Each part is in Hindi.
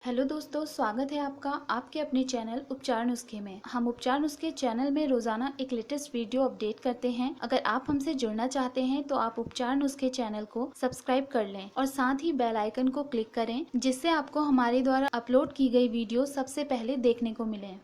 हेलो दोस्तों, स्वागत है आपका आपके अपने चैनल उपचार नुस्खे में। हम उपचार नुस्खे चैनल में रोजाना एक लेटेस्ट वीडियो अपडेट करते हैं। अगर आप हमसे जुड़ना चाहते हैं तो आप उपचार नुस्खे चैनल को सब्सक्राइब कर लें और साथ ही बेल आइकन को क्लिक करें, जिससे आपको हमारे द्वारा अपलोड की गई वीडियो सबसे पहले देखने को मिले।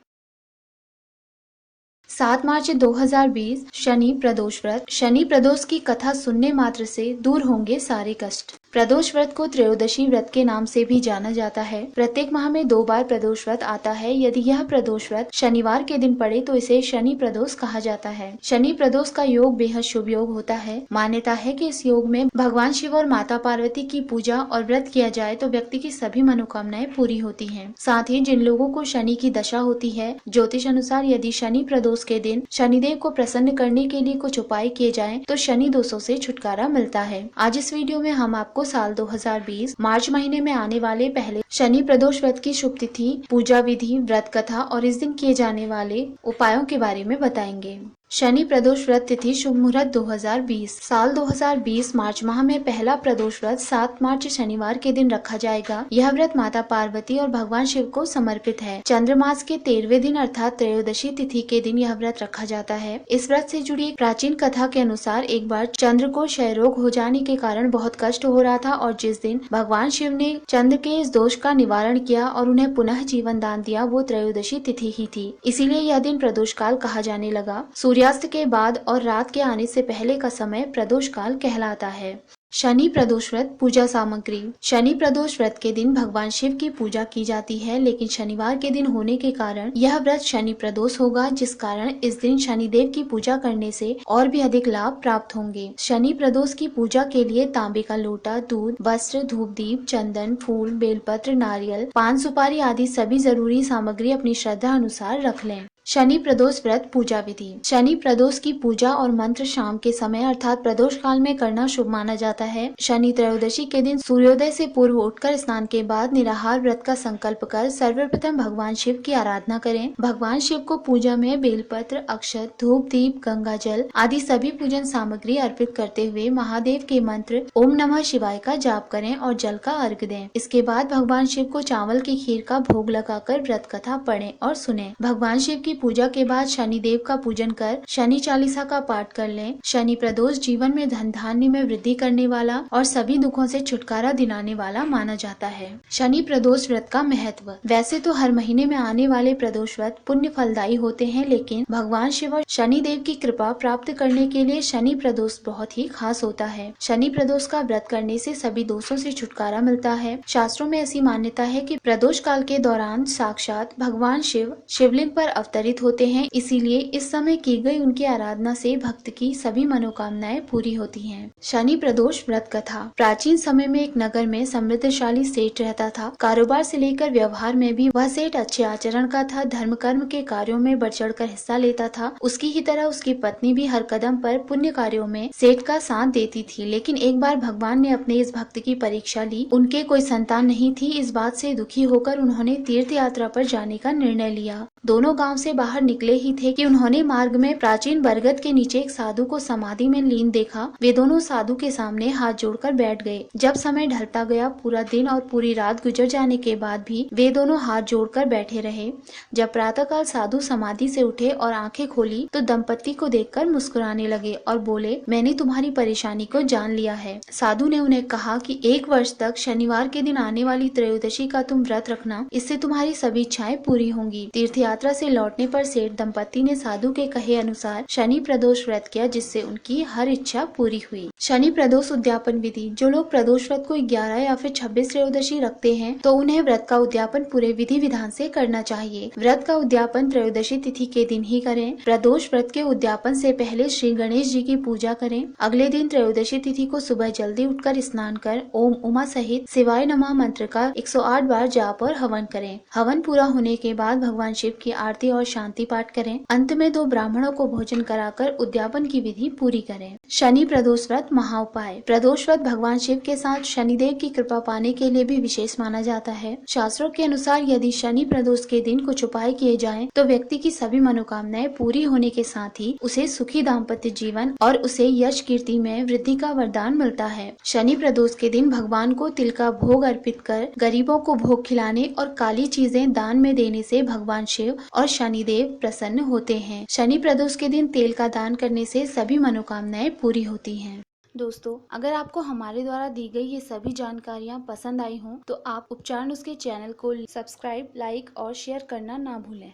7 मार्च 2020 शनि प्रदोष व्रत। शनि प्रदोष की कथा सुनने मात्र से दूर होंगे सारे कष्ट। प्रदोष व्रत को त्रयोदशी व्रत के नाम से भी जाना जाता है। प्रत्येक माह में 2 बार प्रदोष व्रत आता है। यदि यह प्रदोष व्रत शनिवार के दिन पड़े तो इसे शनि प्रदोष कहा जाता है। शनि प्रदोष का योग बेहद शुभ योग होता है। मान्यता है कि इस योग में भगवान शिव और माता पार्वती की पूजा और व्रत किया जाए तो व्यक्ति की सभी मनोकामनाएं पूरी होती हैं। साथ ही जिन लोगों को शनि की दशा होती है, ज्योतिष अनुसार यदि शनि प्रदोष के दिन शनिदेव को प्रसन्न करने के लिए कुछ उपाय किए जाएं तो शनि दोषों से छुटकारा मिलता है। आज इस वीडियो में हम आपको साल 2020 मार्च महीने में आने वाले पहले शनि प्रदोष व्रत की शुभ तिथि, पूजा विधि, व्रत कथा और इस दिन किए जाने वाले उपायों के बारे में बताएंगे। शनि प्रदोष व्रत तिथि शुभ मुहूर्त 2020। साल 2020 मार्च माह में पहला प्रदोष व्रत 7 मार्च शनिवार के दिन रखा जाएगा। यह व्रत माता पार्वती और भगवान शिव को समर्पित है। चंद्रमास के 13वें दिन अर्थात त्रयोदशी तिथि के दिन यह व्रत रखा जाता है। इस व्रत से जुड़ी एक प्राचीन कथा के अनुसार एक बार चंद्र को क्षय रोग हो जाने के कारण बहुत कष्ट हो रहा था और जिस दिन भगवान शिव ने चंद्र के इस दोष का निवारण किया और उन्हें पुनः जीवन दान दिया, वो त्रयोदशी तिथि ही थी। इसीलिए यह दिन प्रदोष काल कहा जाने लगा। सूर्यास्त के बाद और रात के आने से पहले का समय प्रदोष काल कहलाता है। शनि प्रदोष व्रत पूजा सामग्री। शनि प्रदोष व्रत के दिन भगवान शिव की पूजा की जाती है, लेकिन शनिवार के दिन होने के कारण यह व्रत शनि प्रदोष होगा, जिस कारण इस दिन शनिदेव की पूजा करने से और भी अधिक लाभ प्राप्त होंगे। शनि प्रदोष की पूजा के लिए तांबे का लोटा, दूध, वस्त्र, धूप दीप, चंदन, फूल, बेलपत्र, नारियल, पान सुपारी आदि सभी जरूरी सामग्री अपनी श्रद्धा अनुसार रख लें। शनि प्रदोष व्रत पूजा विधि। शनि प्रदोष की पूजा और मंत्र शाम के समय अर्थात प्रदोष काल में करना शुभ माना जाता है। शनि त्रयोदशी के दिन सूर्योदय से पूर्व उठकर स्नान के बाद निराहार व्रत का संकल्प कर सर्वप्रथम भगवान शिव की आराधना करें। भगवान शिव को पूजा में बेलपत्र, अक्षत, धूप दीप, गंगा जल आदि सभी पूजन सामग्री अर्पित करते हुए महादेव के मंत्र ओम नमः शिवाय का जाप करें और जल का अर्घ दें। इसके बाद भगवान शिव को चावल की खीर का भोग लगाकर व्रत कथा पढ़ें और सुने। भगवान शिव की पूजा के बाद शनि देव का पूजन कर शनि चालीसा का पाठ कर लें। शनि प्रदोष जीवन में धन धान्य में वृद्धि करने वाला और सभी दुखों से छुटकारा दिलाने वाला माना जाता है। शनि प्रदोष व्रत का महत्व। वैसे तो हर महीने में आने वाले प्रदोष व्रत पुण्य फलदायी होते हैं, लेकिन भगवान शिव और शनि देव की कृपा प्राप्त करने के लिए शनि प्रदोष बहुत ही खास होता है। शनि प्रदोष का व्रत करने से सभी दोषों से छुटकारा मिलता है। शास्त्रों में ऐसी मान्यता है कि प्रदोष काल के दौरान साक्षात भगवान शिव शिवलिंग पर अवतरित होते हैं, इसीलिए इस समय की गई उनकी आराधना से भक्त की सभी मनोकामनाएं पूरी होती हैं। शनि प्रदोष व्रत कथा। प्राचीन समय में एक नगर में समृद्धशाली सेठ रहता था। कारोबार से लेकर व्यवहार में भी वह सेठ अच्छे आचरण का था। धर्म कर्म के कार्यों में बढ़ चढ़ कर हिस्सा लेता था। उसकी ही तरह उसकी पत्नी भी हर कदम पर पुण्य कार्यों में सेठ का साथ देती थी। लेकिन एक बार भगवान ने अपने इस भक्त की परीक्षा ली। उनके कोई संतान नहीं थी। इस बात से दुखी होकर उन्होंने तीर्थ यात्रा पर जाने का निर्णय लिया। दोनों गांव से बाहर निकले ही थे कि उन्होंने मार्ग में प्राचीन बरगद के नीचे एक साधु को समाधि में लीन देखा। वे दोनों साधु के सामने हाथ जोड़कर बैठ गए। जब समय ढलता गया, पूरा दिन और पूरी रात गुजर जाने के बाद भी वे दोनों हाथ जोड़कर बैठे रहे। जब प्रातःकाल साधु समाधि से उठे और आंखें खोली तो दंपति को देखकर मुस्कुराने लगे और बोले, मैंने तुम्हारी परेशानी को जान लिया है। साधु ने उन्हें कहा कि 1 वर्ष तक शनिवार के दिन आने वाली त्रयोदशी का तुम व्रत रखना, इससे तुम्हारी सभी इच्छाएं पूरी होंगी। तीर्थ यात्रा से लौटने पर सेठ दंपति ने साधु के कहे अनुसार शनि प्रदोष व्रत किया, जिससे उनकी हर इच्छा पूरी हुई। शनि प्रदोष उद्यापन विधि। जो लोग प्रदोष व्रत को 11 या फिर 26 त्रयोदशी रखते हैं तो उन्हें व्रत का उद्यापन पूरे विधि विधान से करना चाहिए। व्रत का उद्यापन त्रयोदशी तिथि के दिन ही करें। प्रदोष व्रत के उद्यापन से पहले श्री गणेश जी की पूजा करें। अगले दिन त्रयोदशी तिथि को सुबह जल्दी उठकर स्नान कर ओम उमा सहित शिवाय नमः मंत्र का 108 बार जाप और हवन करें। हवन पूरा होने के बाद भगवान शिव की आरती और शांति पाठ करें। अंत में 2 ब्राह्मणों को भोजन कराकर उद्यापन की विधि पूरी करें। शनि प्रदोष व्रत महाउपाय। प्रदोष व्रत भगवान शिव के साथ शनिदेव की कृपा पाने के लिए भी विशेष माना जाता है। शास्त्रों के अनुसार यदि शनि प्रदोष के दिन कुछ उपाय किए जाएं, तो व्यक्ति की सभी मनोकामनाएं पूरी होने के साथ ही उसे सुखी दाम्पत्य जीवन और उसे यश कीर्ति में वृद्धि का वरदान मिलता है। शनि प्रदोष के दिन भगवान को तिल का भोग अर्पित कर गरीबों को भोग खिलाने और काली चीजें दान में देने से भगवान शिव और शनिदेव प्रसन्न होते हैं। शनि प्रदोष के दिन तेल का दान करने से सभी मनोकामनाएं पूरी होती हैं। दोस्तों, अगर आपको हमारे द्वारा दी गई ये सभी जानकारियाँ पसंद आई हों, तो आप उपचार नुस्खे चैनल को सब्सक्राइब, लाइक और शेयर करना ना भूलें।